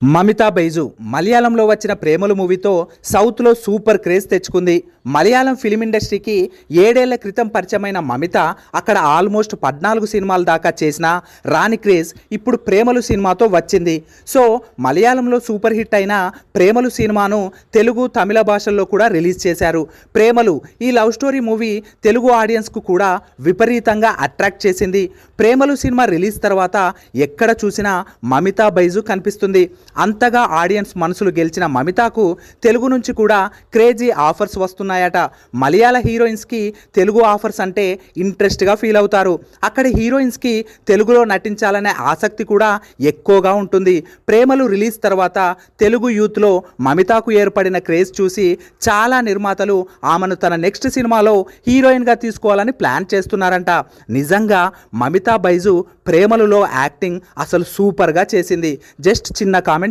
మమితా బైజు మలయాళంలో వచ్చిన ప్రేమలు మూవీతో సౌత్లో సూపర్ క్రేజ్ తెచ్చుకుంది. మలయాళం ఫిలిం ఇండస్ట్రీకి 7 ఏళ్ల క్రితం పరిచయమైన మమిత అక్కడ ఆల్మోస్ట్ 14 సినిమాల దాకా చేసిన రాని క్రేజ్ ఇప్పుడు ప్రేమలు సినిమాతో వచ్చింది. సో మలయాళంలో సూపర్ హిట్ అయిన ప్రేమలు సినిమాను తెలుగు, తమిళ భాషల్లో కూడా రిలీజ్ చేశారు. ప్రేమలు ఈ లవ్ స్టోరీ మూవీ తెలుగు ఆడియన్స్కు కూడా విపరీతంగా అట్రాక్ట్ చేసింది. ప్రేమలు సినిమా రిలీజ్ తర్వాత ఎక్కడ చూసినా మమితా బైజు కనిపిస్తుంది. అంతగా ఆడియన్స్ మనసులు గెలిచిన మమితాకు తెలుగు నుంచి కూడా క్రేజీ ఆఫర్స్ వస్తున్నాయట. మలయాళ హీరోయిన్స్కి తెలుగు ఆఫర్స్ అంటే ఇంట్రెస్ట్గా ఫీల్ అవుతారు. అక్కడ హీరోయిన్స్కి తెలుగులో నటించాలనే ఆసక్తి కూడా ఎక్కువగా ఉంటుంది. ప్రేమలు రిలీజ్ తర్వాత తెలుగు యూత్లో మమితాకు ఏర్పడిన క్రేజ్ చూసి చాలా నిర్మాతలు ఆమెను తన నెక్స్ట్ సినిమాలో హీరోయిన్గా తీసుకోవాలని ప్లాన్ చేస్తున్నారంట. నిజంగా మమితా బైజు ప్రేమలులో యాక్టింగ్ అసలు సూపర్గా చేసింది. జస్ట్ చిన్న కామెంట్